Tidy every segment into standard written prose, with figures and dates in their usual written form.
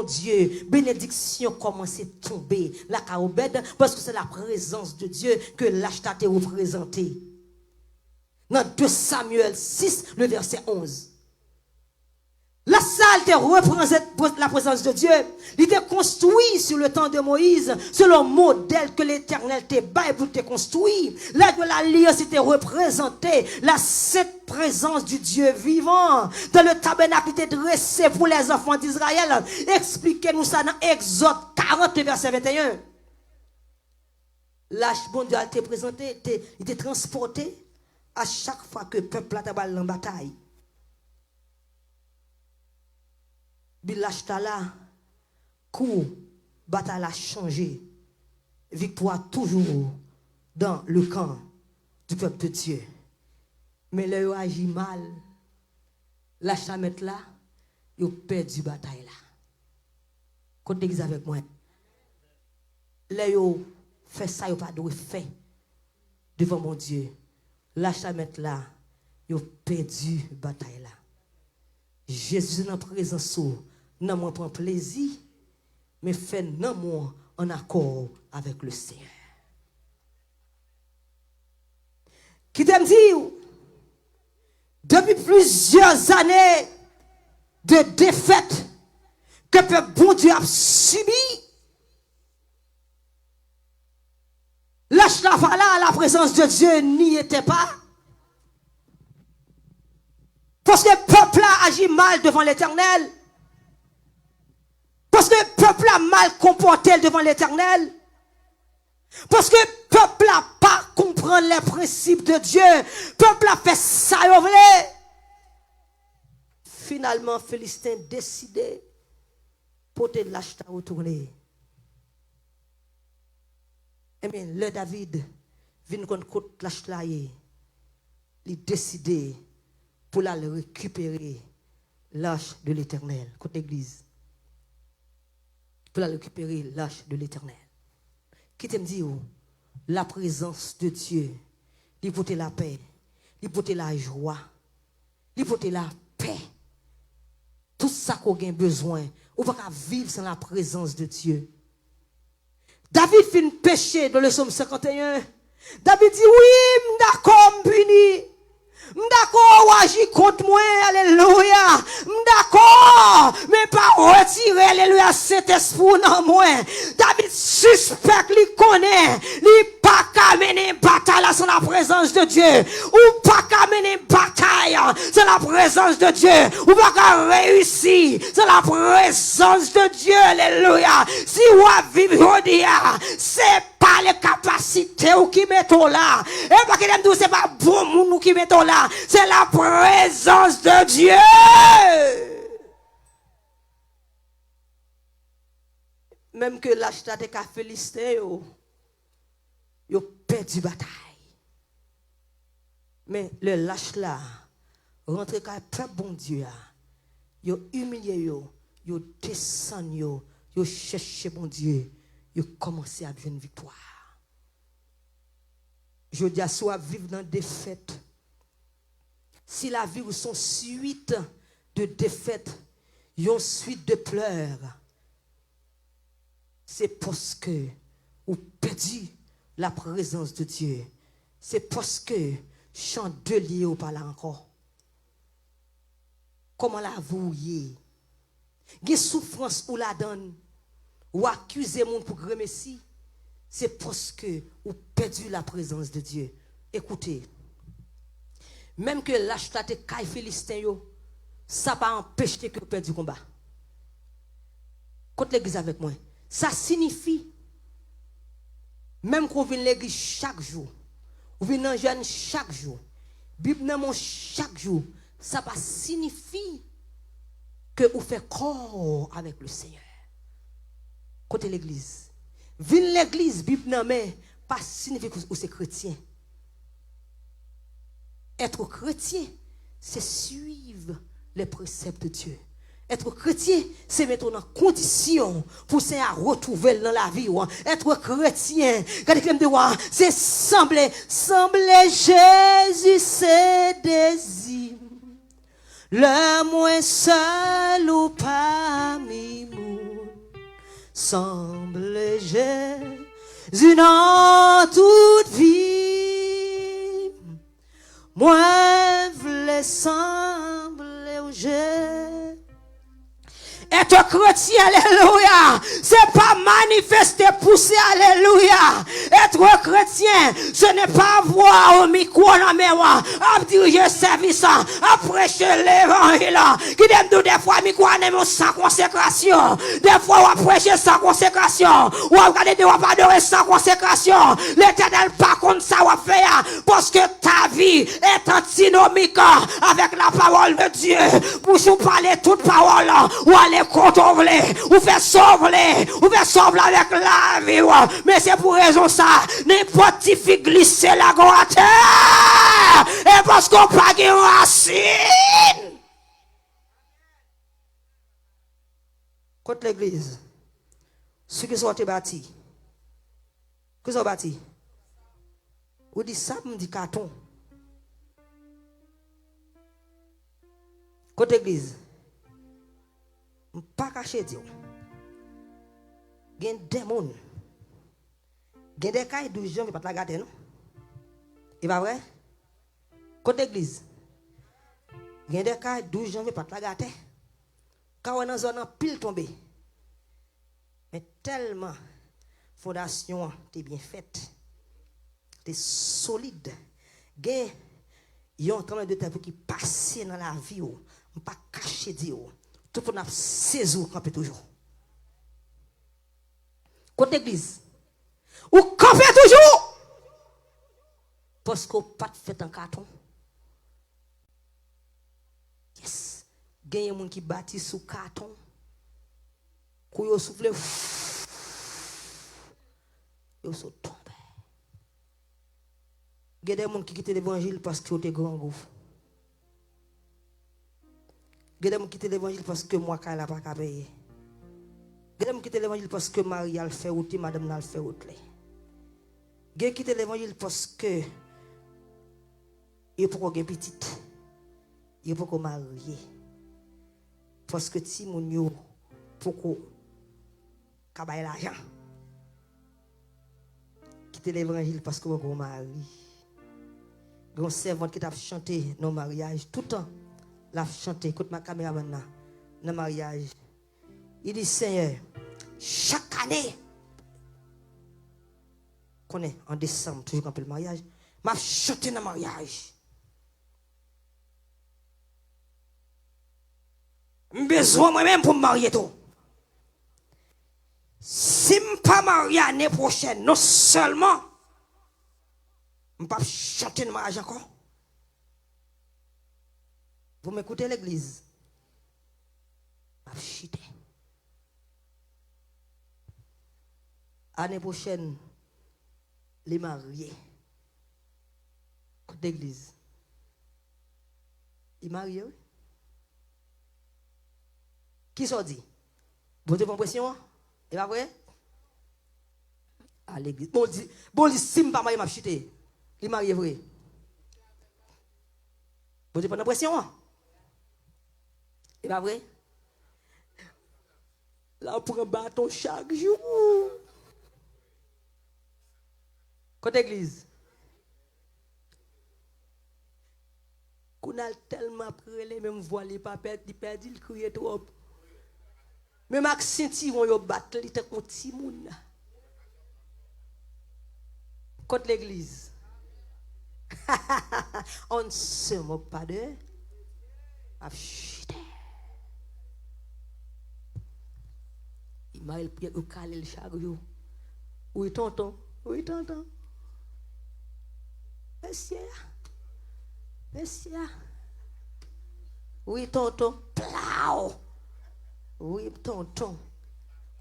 bon Dieu, bénédiction commence à tomber. La caobed, parce que c'est la présence de Dieu que l'acheta est représenté. Dans 2 Samuel 6, le verset 11. La salle te représente la présence de Dieu. Il était construit sur le temps de Moïse, selon le modèle que l'Éternel te baille pour te construire. Là de l'alliance était représenté la cette présence du Dieu vivant. Dans le tabernacle était dressé pour les enfants d'Israël. Expliquez-nous ça dans Exode 40, verset 21. Là, bon Dieu a été présenté, il était transporté à chaque fois que le peuple a été en bataille. Bilachta là, coup, bataille a changé. Victoire toujours dans le camp du peuple de Dieu. Mais là, il agit mal. La chamette là, il a perdu la bataille là. Côté avec moi. Là, il fait ça, il n'a pas de fait devant mon Dieu. La chamette là, il a perdu la bataille là. Jésus est en présence. Non, moi prend plaisir, mais fait non moi en accord avec le Seigneur. Qui t'aime dire, depuis plusieurs années de défaite que le bon Dieu a subi, la présence de Dieu n'y était pas. Parce que le peuple a agi mal devant l'Éternel. Parce que le peuple a mal comporté devant l'Éternel. Parce que le peuple n'a pas compris les principes de Dieu. Le peuple a fait ça, il voulait. Finalement, Philistin décidé pour te l'acheter retourner. Eh bien, le David vient contre l'acheter. Il décidé pour aller récupérer l'arche de l'Éternel. Côté l'église. Pour aller récupérer l'arche de l'Éternel. Qui t'aime dire, la présence de Dieu, il porte la paix, il porte la joie, il porte la paix. Tout ça qu'on a besoin, on va vivre sans la présence de Dieu. David fait un péché dans le psaume 51. David dit, oui, d'accord, puni. D'accord, ou agir contre moi, alléluia. D'accord, mais pas retirer, alléluia, cet esprit dans moi. David suspecte, il connaît, il pas qu'à mener bataille sans la présence de Dieu. Ou pas qu'à mener bataille sans la présence de Dieu. Ou pas qu'à réussir sans la présence de Dieu, alléluia. Si vous vivez, c'est pas les capacités ou qui mettent là. Et pas que c'est pas bon monde qui mettent là. C'est la présence de Dieu. Même que l'achat de Philistin, il a perdu la bataille. Mais le lâche là, rentre quand peuple bon Dieu, il a humilié, il a descendu, il a cherché bon Dieu. Il commencé à avoir une victoire. Je dis à soi, vivre dans la défaite. Si la vie ou son suite de défaite, une suite de pleurs, c'est parce que vous perdu la présence de Dieu. C'est parce que chant de lié ou pas là encore. Comment la vouiller? Des souffrances ou la donne? Ou accuser monde pour remercier, c'est parce que vous perdu la présence de Dieu. Écoutez, même que l'achat de caille Philistin, ça va empêcher que vous perdiez le combat. Contre l'église avec moi, ça signifie, même qu'on vient à l'église chaque jour, vous venez dans jeune chaque jour, Bible dans chaque jour, ça va signifier que vous faites corps avec le Seigneur. Côté l'église. Vin l'église, Bible non mais pas signifie que vous êtes chrétien. Être chrétien, c'est suivre les préceptes de Dieu. Être chrétien, c'est mettre en condition pour se retrouver dans la vie. Être chrétien, c'est sembler Jésus, c'est désir. Le moins seul ou parmi nous. semble Jésus dans toute vie. Moi, v'lais sembler au Jésus. Être chrétien, alléluia, c'est pas manifester, pousser, alléluia. Être chrétien, ce n'est pas voir au micro dans la mémoire, à diriger service, à prêcher l'évangile, qui donne des fois micro sans consécration, des fois on prêcher sans consécration, ou on regarder de pas adorer sans consécration. L'Éternel par contre ça va faire, parce que ta vie est antinomique avec la parole de Dieu. Pour vous parler toute parole, ou aller contrôler, ou faire sauver, avec la vie. Mais c'est pour raison ça, n'importe qui fait glisser la go à terre, et parce qu'on pas de racine. Contre l'église, ceux qui sont bâtis, qui sont bâtis, ou dit ça, me dit carton. Contre l'église, pas caché Dieu. Il y a des démons. Il y a des cas de gens qui ne peuvent pas la garder, non? C'est pas vrai? Côté l'église, il y a des cas de gens qui ne peuvent pas la garder. Quand on est dans une zone pile tombée. Mais tellement, fondation est bien faite. C'est solide. Il y a un temps de temps qui passe dans la vie. On ne peut pas cacher Dieu. Tout le monde a saisi camper toujours. Côté église, ou camper toujours. Parce qu'on n'a pas fait un carton. Yes. Il y a des gens qui bâtissent sous carton. Quand ils soufflent, ils sont tombés. Il y a des gens qui quittent l'évangile parce qu'ils ont des grands gouffres. Il y a des gens qui quittent l'évangile parce que moi, je n'ai pas payé. Il y a des gens qui quittent l'évangile parce que Marie a fait route, madame a fait route. Il y a des gens qui quittent l'évangile parce que il faut qu'on petite. Il faut qu'on marie. Parce que si mon yo pour qu'on ait l'argent. Quitter l'évangile parce que mon mari. Un servant qui t'a chanté dans le mariage tout le temps. La chanté, écoute ma caméra maintenant, dans le mariage. Il dit, Seigneur, chaque année, qu'on est en décembre, toujours quand le mariage, m'a chanté dans le mariage. J'ai besoin moi-même pour me marier tout. Si je ne suis pas marié l'année prochaine, non seulement, je ne peux pas chanter dans le mariage encore. Vous m'écoutez l'église? Je vais chuter. L'année prochaine, les mariés. Côté l'église. Ils marient, oui? Qui s'en dit? Vous avez pression? Et pas vrai? À l'église. Bon, si je ne suis pas marié, je vais chuter. Les mariés, vrai? Vous avez pas pression? C'est pas vrai? Là, on prend un bâton chaque jour. Côté église. Qu'on a tellement pris les mêmes voiles, les papiers, ils perdent, ils crient trop. Même avec Saint-Yvon, ils battent, ils étaient contre Timoun. Côté l'église. On ne se moque pas d'eux. Il m'a dit au calé chaque jour. Oui, tonton. Oui, tonton. Monsieur. Monsieur. Oui, tonton. Plau. Oui, tonton.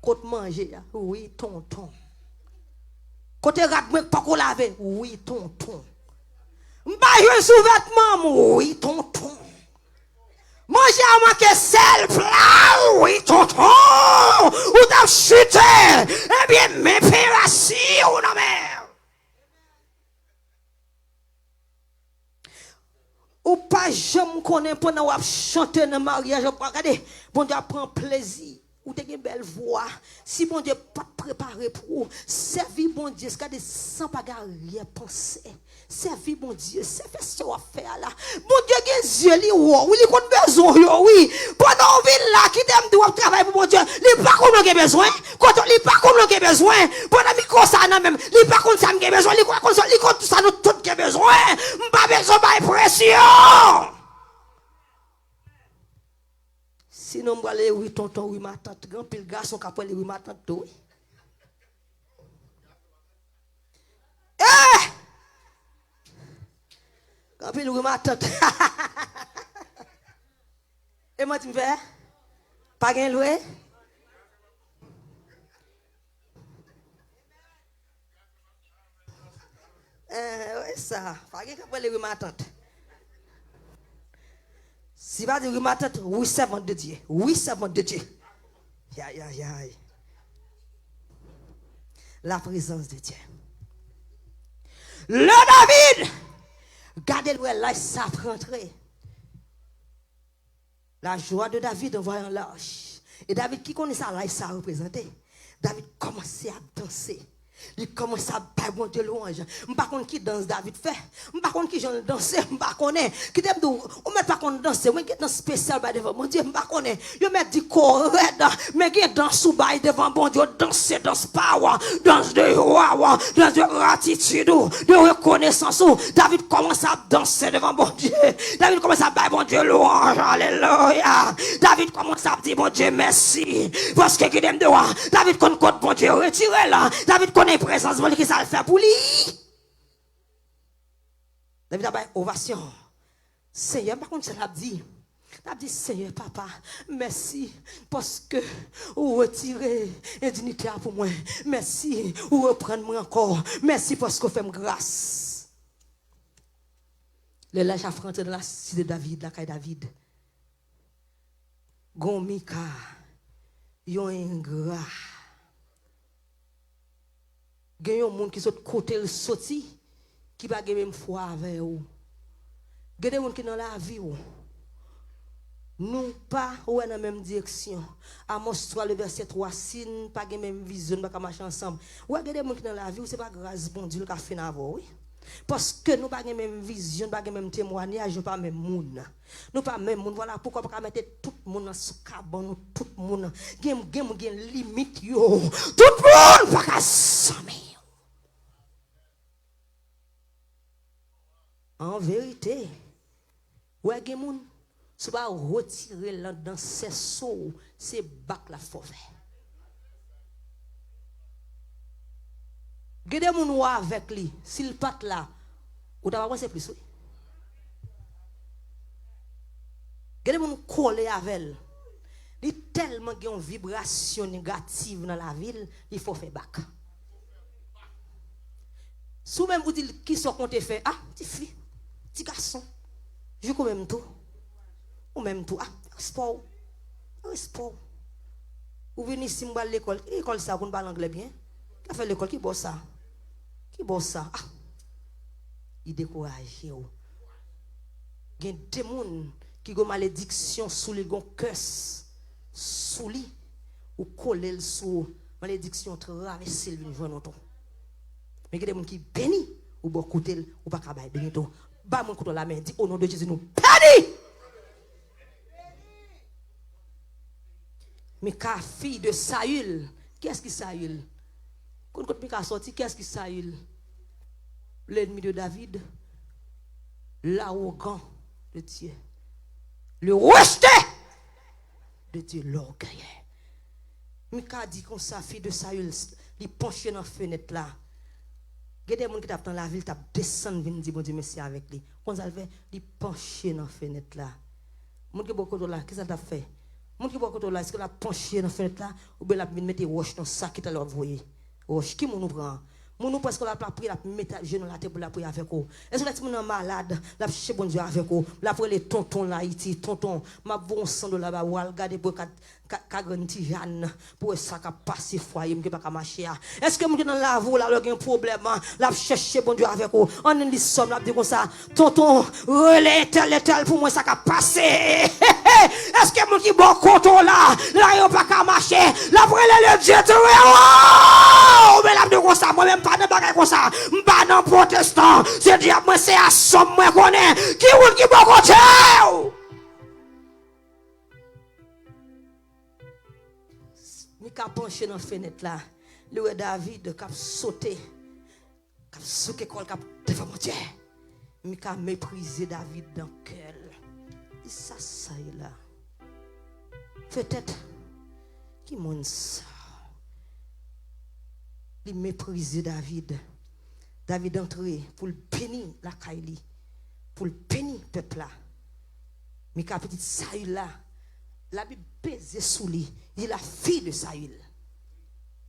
Côte manger. Oui, tonton. Côté rat, pas qu'on lave. Oui, tonton. M'ba jouer sous vêtements. Oui, tonton. Manger à manquer sel, plat, oui, tonton, ou t'as chuté, eh bien, m'épérassi ou non, mais. Ou pas, je me connais pendant qu'on chanter dans le mariage, regardez, bon Dieu prend plaisir ou t'es une belle voix. Si mon Dieu pas préparé pour servir mon Dieu, c'est sans pas rien penser. Servir mon Dieu, c'est ce qu'on faire là. Mon Dieu, il a des yeux, oui, il a besoin, oui. Pendant on vit là, qui t'aime de travailler pour mon Dieu, il pas comme il a besoin. Quand il pas comme il a besoin. Pendant qu'il a ça, même, il pas comme ça, il a besoin. Il a tout ça, nous tout qui a besoin. Pas besoin de pression. Sinon, je vais aller, oui, tonton, oui, ma tante. Grand pile garçon qui appelle, oui, ma tante, oui. Eh! Grand pile, oui, ma tante. Et moi, tu me fais? Pas gain loué? Ouais, ça. Pas gain qui appelle, oui, ma tante. Si va dire oui, ma tante, oui, servant de Dieu. Oui, servant de Dieu. Aïe, aïe, aïe. La présence de Dieu. Le David, gardez-le là, ça rentrer. La joie de David en voyant l'arche. Et David, qui connaît ça, là, ça représenté. David commençait à danser. Il commence à bailler mon Dieu louange. Je ne sais pas qui danse David fait. Je ne sais pas qui j'en danse. Je ne sais pas qui t'aime de. On ne met pas qu'on danse. On met un spécial devant mon Dieu. Je ne sais pas qu'on est. Je mets du corps mais qui danse sous bail devant mon Dieu. Danse, danse power. Danse de joie. Danse de gratitude. De reconnaissance. David commence à danser devant mon Dieu. David commence à bailler mon Dieu louange. Alléluia. David commence à dire mon Dieu merci. Parce que qui t'aime de voir. David compte mon Dieu. Retirez là. David connaît présence, bon, qui ça le fait pour lui. David a dit ovation. Seigneur, par contre, ça l'a dit. Il dit, Seigneur, papa, merci parce que vous retirez l'indignité pour moi. Merci, vous reprenez moi encore. Merci parce que vous faites grâce. Le lâche a rentré dans la cité de David, la caille David. Gomika, yon ingrat. Il y a des gens qui sont côté le sorti qui pas même foi avec vous. Il y a des gens qui dans la vie nous pas dans la même direction. Amos 3 le verset 3 si nous pas même vision pas marcher ensemble. Il y a des gens qui dans la vie c'est pas grâce bon Dieu qui a fait avant oui. Parce que nous pas même vision, pas même témoignage, pas même monde. Nous pas même monde voilà pourquoi pas mettre tout le monde dans ce cabane, tout le monde game limite yo. Tout le monde pas s'aimer. En vérité, ouais, gen moun, si va retirer là dans ses sauts, c'est bac la forêt. Gen des moun ou avec lui, s'il part là, ou t'as pas c'est plus oui. Gen des moun collé avec elle. Il tellement gen une vibration négative dans la ville, il faut faire bac. Sous même vous dites qui sont compté faire ah, petit fille. Petit garçon, je joue même tout. Ou même tout. Ah, sport. Sport. Ou venez ici, à l'école. L'école, ça, vous ne parlez anglais bien. Qui a fait l'école? Qui bosse ça? Qui bosse ça? Ah, il décourage. Il y a des gens qui ont malédiction sous les curse sous lui. Ou coller sous malédiction traverser le jour autant. Mais il y a des gens qui bénissent ou beaucoup de ou pas capable bénir tout. Bah mon couteau la main dit au nom de Jésus nous bénis. Mika fille de Saül, qu'est-ce qui Saül? Quand Mika sorti, qu'est-ce qui Saül? L'ennemi de David, l'arrogant de Dieu, le rejeté de Dieu, l'orgueil. Mika dit comme ça fille de Saül, il penche dans la fenêtre là. Il y a des gens qui tapent dans la ville, tapent descendre, viennent dire bon Dieu merci avec lui. Quand ça le fait, il penché dans la fenêtre là. Les gens qui beaucoup là, qu'est-ce que ça t'a fait? Les gens qui beaucoup là, est-ce que la penché dans la fenêtre là ou bien la mettre roche dans le sac qui t'a l'envoyé? Roche, qui nous prend? Nous parce qu'on a pris la mettre genou la tête pour la prier avec vous. Est-ce que les gens malade, la chercher bon Dieu avec vous. La pour les tontons là ici, tonton, m'a bon sang de là-bas ou regarder pour garantie Jeanne pour ça qu'a passé foyer me pas marcher. Est-ce que nous dans la vous là le un problème, la chercher bon Dieu avec vous. On est somme là dit comme ça, tonton, relais tel pour moi ça qu'a passé. Est-ce que mon qui bon coton là yo pas qu'à marcher, la pour le Dieu de mais la de comme ça, moi même pas de bagay comme ça. M'pas non protestant, c'est diable moi c'est à somme moi connais. Qui ou qui bon côté? Mi ka penché dans fenêtre là. Le David qui a sauté, qui a souké col qui a devant mon Dieu. Mi ka méprisé David dans cœur. Ça est là. Peut-être qui monde ça. Il méprisé David. David entré pour le bénir la Kaili, pour le bénir le peuple là. Mais quand petit Saül là, la Bible pèse sous lui, il est la fille de Saül.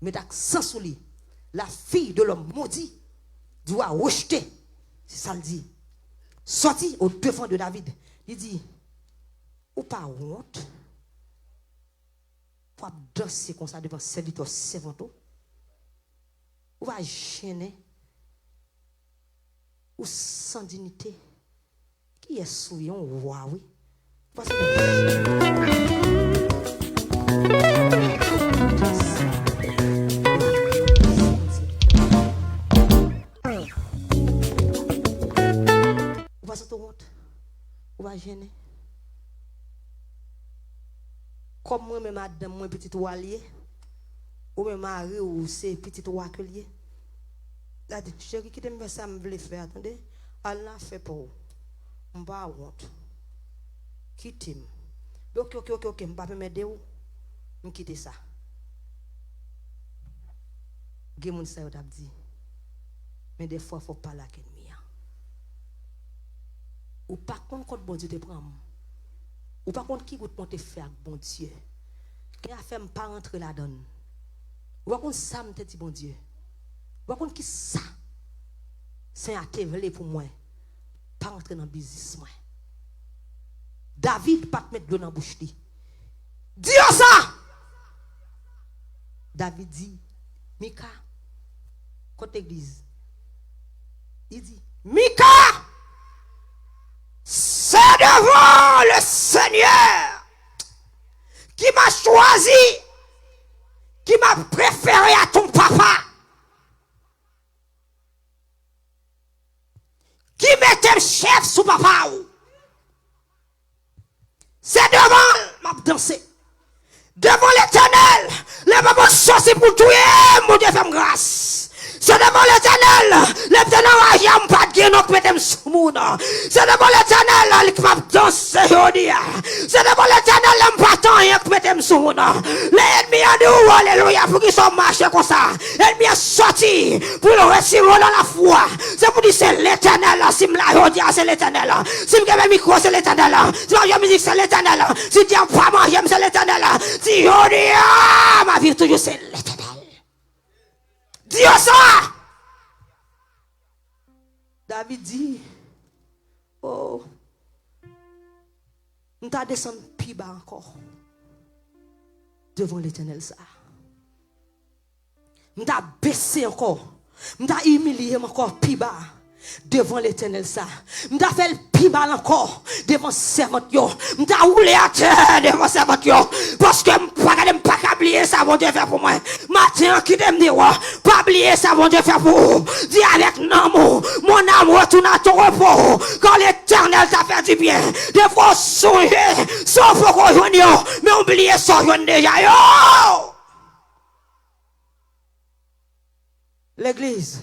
Mais d'accent sous lui, la fille de l'homme maudit doit rejeter. C'est ça le dit. Sorti au devant de David, il dit, ou pas honte pour danser comme ça devant serviteur servanto. Ou va gêner ou sans dignité qui est souillon roi oui parce que ou va se honte ou va gêner comme moi même madame moi petit roi lié ou même mari ou c'est petit roi que lié. La dit, chérie, qui t'aime ça, me voulait faire, attendez, elle l'a fait pour vous. Je ne pas honte. Quitte-moi. Ok, je ne vais pas m'aider ou. Je quitte ça. Gen ça t'a dit. Mais des fois, il faut parler avec l'ennemi. Ou par contre, quand bon Dieu te prend. Ou par contre, qui goûte te faire avec bon Dieu. Qui a fait pas rentrer la donne. Ou par contre, ça me dit bon Dieu. Par contre, qui ça? C'est à te pour moi. Pas entrer dans le business. Moi. David, pas te mettre de l'eau dans la bouche. Dis ça! David dit, Mika, côté église. Il dit, Mika, c'est devant le Seigneur qui m'a choisi, qui m'a préféré à ton papa. Qui mettait le chef sous papa ou? C'est devant m'a dansé. Devant l'Éternel, les mamans sortent pour tuer, mon Dieu fait grâce. C'est devant l'Éternel, l'Éternel a pas de donc mettez sous moun. C'est devant l'Éternel qui m'a dansé aujourd'hui. C'est devant l'Éternel qui m'a pas rien que mettez sous moun. L'ennemi a dit alléluia pour qu'ils soient marchés comme ça. L'ennemi est sorti pour le retirer dans la foi. C'est pour dire c'est l'Éternel. Si me la aujourd'hui c'est l'Éternel. Si me gagne micro c'est l'Éternel. Si ma musique c'est l'Éternel. Si tu pas manger c'est l'Éternel. Si aujourd'hui ma vie toujours c'est l'Éternel. Dis ça! David dit, oh, nous t'as descendu plus bas encore devant l'Éternel ça. Nous t'as baissé encore, nous t'as humilié encore plus bas devant l'Éternel ça. Nous t'as fait le plus bas encore devant servant yo. Nous t'as roulé à terre devant servant yo parce que pas oublier ça mon Dieu fait pour moi. Matin qui t'aime dire pas oublier ça mon Dieu fait pour vous. Dis avec amour, mon amour retourne à ton repos quand l'Éternel t'a fait du bien. Des fois songer sauf qu'on joigne mais oublier ça joindre déjà yo. L'église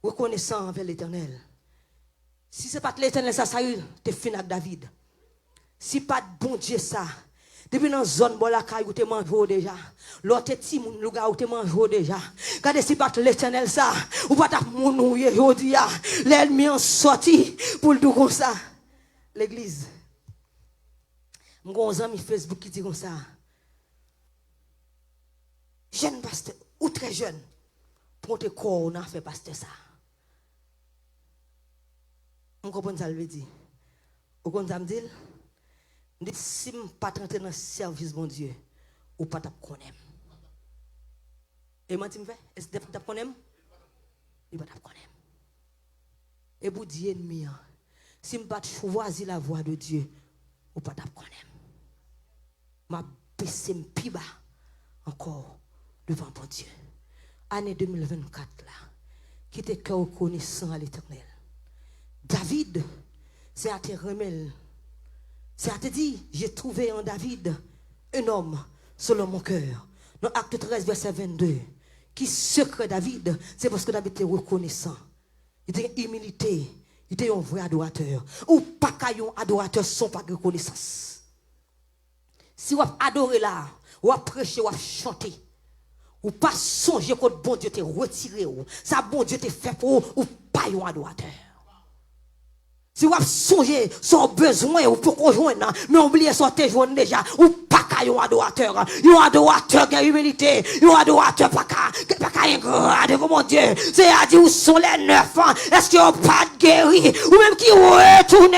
reconnaissant envers l'Éternel. Si ce n'est pas l'Éternel, ça Saül, tu es fini avec David. Si pas de bon Dieu ça, depuis dans la zone, bon la caille, tu manges déjà. L'autre petit moun, le gars, tu manges déjà. Quand si pas l'Éternel ça, ou pas ta mounouye, aujourd'hui, l'ennemi en sorti pour le tout comme ça. L'église. Mon ami Facebook qui dit comme ça. Jeune pasteur, ou très jeune. compter quoi on a fait pasteur ça. On comprend ça le veut dire. Vous comprenez ça me dit si je ne pas rentrer dans le service de mon Dieu, ou pas te connaître. Et moi tu me fais est-ce que tu te connais? Il va te connaître. Et pour dire ennemi, si je ne pas choisir la voie de Dieu, ou pas te connaître. Ma baissé plus bas encore devant mon Dieu. Année 2024 là, qui était cœur reconnaissant à l'Éternel. David, c'est à te remettre. C'est à te dire, j'ai trouvé en David un homme selon mon cœur. Dans Acte 13, verset 22. Qui secret David, c'est parce que David était reconnaissant. Il était humilité. Il était un vrai adorateur. Ou pas qu'un adorateur sans pas de reconnaissance. Si vous adorez là, vous prêchez, vous chantez, ou pas songer que bon Dieu te retiré, ça bon Dieu te fait pour ou pas un adorateur. Si vous songez son besoin ou pour rejoindre, mais oubliez son te joindre déjà, ou pas qu'un adorateur. Un adorateur qui a humilité, un adorateur pas qu'un grand, mon Dieu. C'est à dire où sont les 9 ans, est-ce qu'ils n'ont pas de guéri, ou même qui retournent,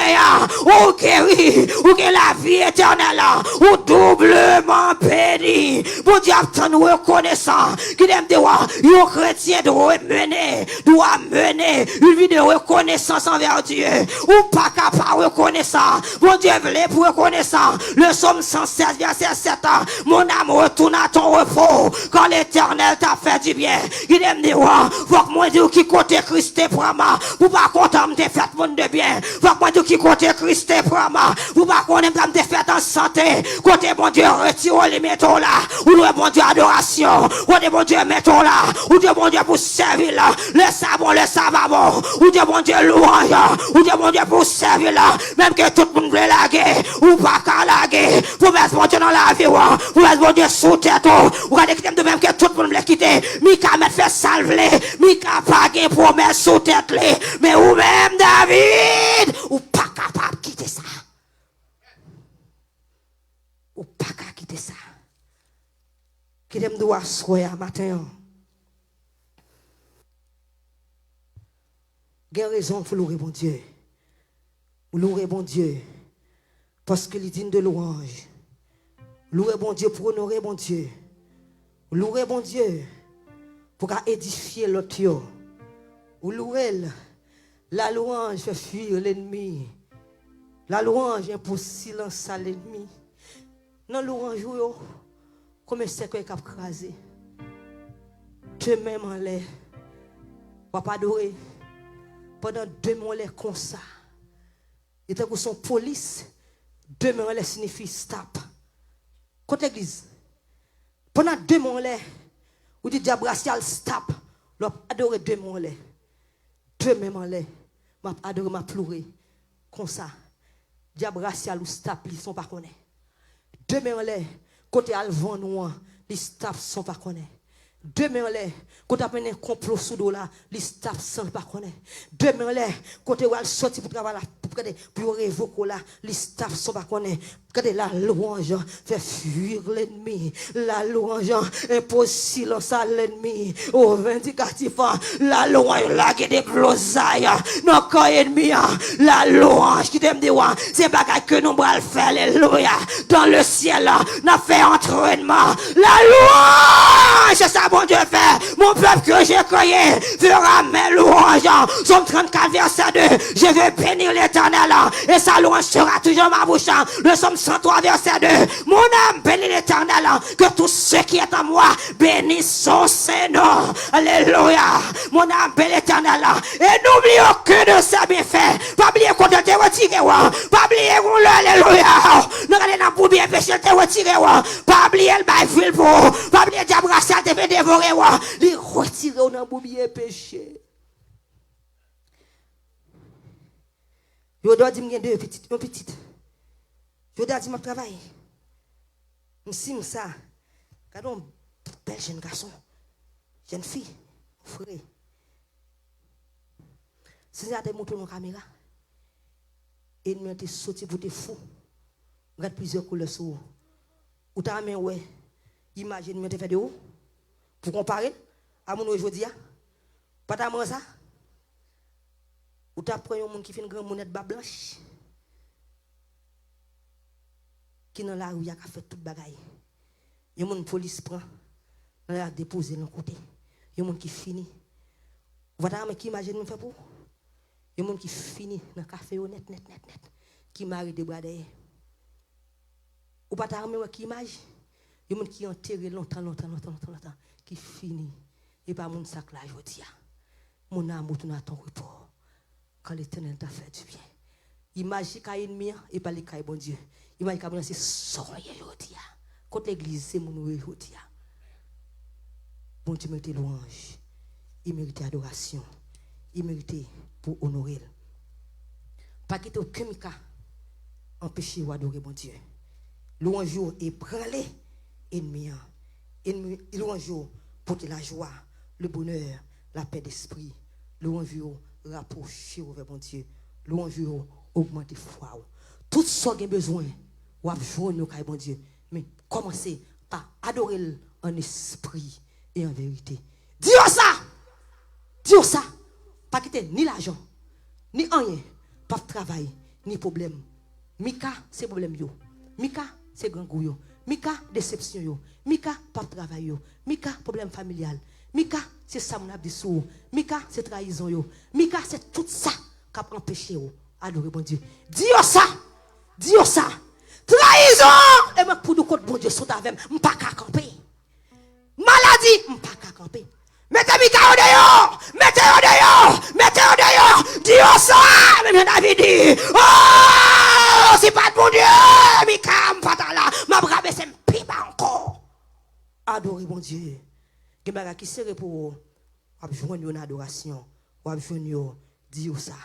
ou guéri, ou que la vie éternelle, ou doublement béni. Mon Dieu, nous reconnaissant, qu'il aime de voir, un chrétien doit mener une vie de reconnaissance envers Dieu. Ou pas capable de reconnaissant. Mon Dieu voulait pour reconnaissant. Le psaume 116, verset 7. Mon âme retourne à ton repos. Quand l'Éternel t'a fait du bien. Il aime dire, faut que moi dire qui côté Christ pour moi. Vous pas content de faire monde de bien. Faut que moi dire qui côté Christ pour moi. Vous pas content de faire en santé. Côté mon Dieu, retire les mettons là. Ou le bon Dieu adoration. Ou le bon Dieu mettons là. Ou Dieu bon Dieu pour servir là. Le savon. Ou Dieu bon Dieu louange. Ou Dieu bon Dieu pour servir là, même que tout le monde veut laguer, ou pas qu'à laguer, vous mettez mon Dieu dans la vie, vous mettez mon Dieu sous tête, vous regardez que même que tout le monde veut quitter, Mika m'a fait salver, Mika pas de promesse sous tête, mais ou même David, ou pas capable de quitter ça. Ou pas capable de quitter ça. Qui me doit soir matin. Quelle raison pour louer mon Dieu? Louer bon Dieu parce qu'il est digne de louange. Louer bon Dieu pour honorer bon Dieu. Louer bon Dieu pour édifier l'autre. Louer la louange fait fuir l'ennemi. La louange impose silence à l'ennemi. Non louange comme c'est qu'on a crasé. Te même en l'air. Papa adoré pendant 2 mois l'air comme ça. Et tant que son police, 2 mois les signifie stop. Côté église, pendant 2 mois les, ou dit diable racial stop, l'on adoré 2 mois les, 2 mois les, m'a adoré m'a pleuré, comme ça, diable racial ou stop, ils sont pas connus. 2 mois les, côté alvan noir, les stop sont pas connus. 2 mois les, quand on a un complot sous dos là, les staff sans pas connaître. 2 mois les, quand on a sorti pour travailler pour révoquer là, les staff sans pas connaître. Quand la louange fait fuir l'ennemi, la louange impose silence à l'ennemi. Au vindicatif, la louange là qui déplosaille. Non, quand l'ennemi, la louange qui t'aime dire, c'est bagage que nous allons faire, alléluia. Dans le ciel, nous fait entraînement. La louange, c'est ça, bon Dieu fait. Mon peuple que j'ai créé fera mes louanges. Somme 34, verset 2. Je vais bénir l'Éternel et sa louange sera toujours ma bouche. Le Somme 103, verset 2. Mon âme bénit l'Éternel, que tout ce qui est en moi bénisse son Seigneur. Alléluia. Mon âme bénit l'Éternel et n'oublie aucun de ses bienfaits. Pas oublier qu'on te retiré. Pas oublier qu'on alléluia. Nous regardons dans pour bien pécher, te retiré. Pas oublier le bail pour. Pas oublier diable racial te fait dévorer. Les retirer dans le bien péché. Je dois dire que j'ai 2 petites. Je dois dire que je travaille. Je suis ça. Regardez un bel jeune garçon. Jeune fille. Frère. Si vous avez montré une caméra, et nous avons sorti pour te fou. Regarde plusieurs couleurs sur vous. Ou t'as mis, ouais. Imagine, nous avons fait de haut. Pour comparer à mon aujourd'hui. Pas ta ça? Ou t'as pris un monde qui fait une grande monette bas blanche? Qui dans la rue a fait toute bagaille. Il y a monde police prend, on a déposé dans côté. Il y a monde qui finit. Voilà mais qui imagine me fait pour? Il y a monde qui finit dans café net. Qui marie des bras derrière. Ou pas ta qui image? Il y a monde qui enterré longtemps qui finit et pas mon sac là je dis. Mon amour tourne à ton repos. Quand l'Éternel t'a fait du bien. Imagine qu'il y a ennemi et pas les cas bon Dieu. Imagine qu'il y a c'est soyez aujourd'hui. Quand l'église c'est mon aujourd'hui. Bon Dieu mérite louange. Il mérite adoration. Il mérite pour honorer. Pas quitter aucun cas empêcher ou adorer bon Dieu. Louange et branler ennemi. Louange pour la joie, le bonheur, la paix d'esprit. Louange rapprocher vers bon Dieu. Louange augmenter foi. Tout ce qui a besoin, ou à joindre au bon Dieu. Mais commencez par adorer en esprit et en vérité. Dis ça! Dis ça! Pas quitter ni l'argent, ni rien, pas de travail, ni problème. Mika, c'est problème yo. Mika, c'est grand goût yo. Mika, déception yo. Mika, pas de travail yo. Mika, problème familial. Mika, c'est ça mon abdi sou. Mika, c'est trahison yo. Mika, c'est tout ça qui a empêché yo adorer bon Dieu. Dis ça! Dis ça! Trahison! Et moi, pour nous, bon Dieu, sont avec moi, pas qu'à camper. Maladie, pas qu'à camper. Mettez Mika au dehors! Mettez au dehors! Mettez au dehors! Dis ça! Même David dit, oh! C'est pas de bon Dieu! Mika, m'pata là, m'a bravé, c'est m'piba encore. Adorer bon Dieu. Qui serait pour joindre une adoration, ou joindre, dire ça.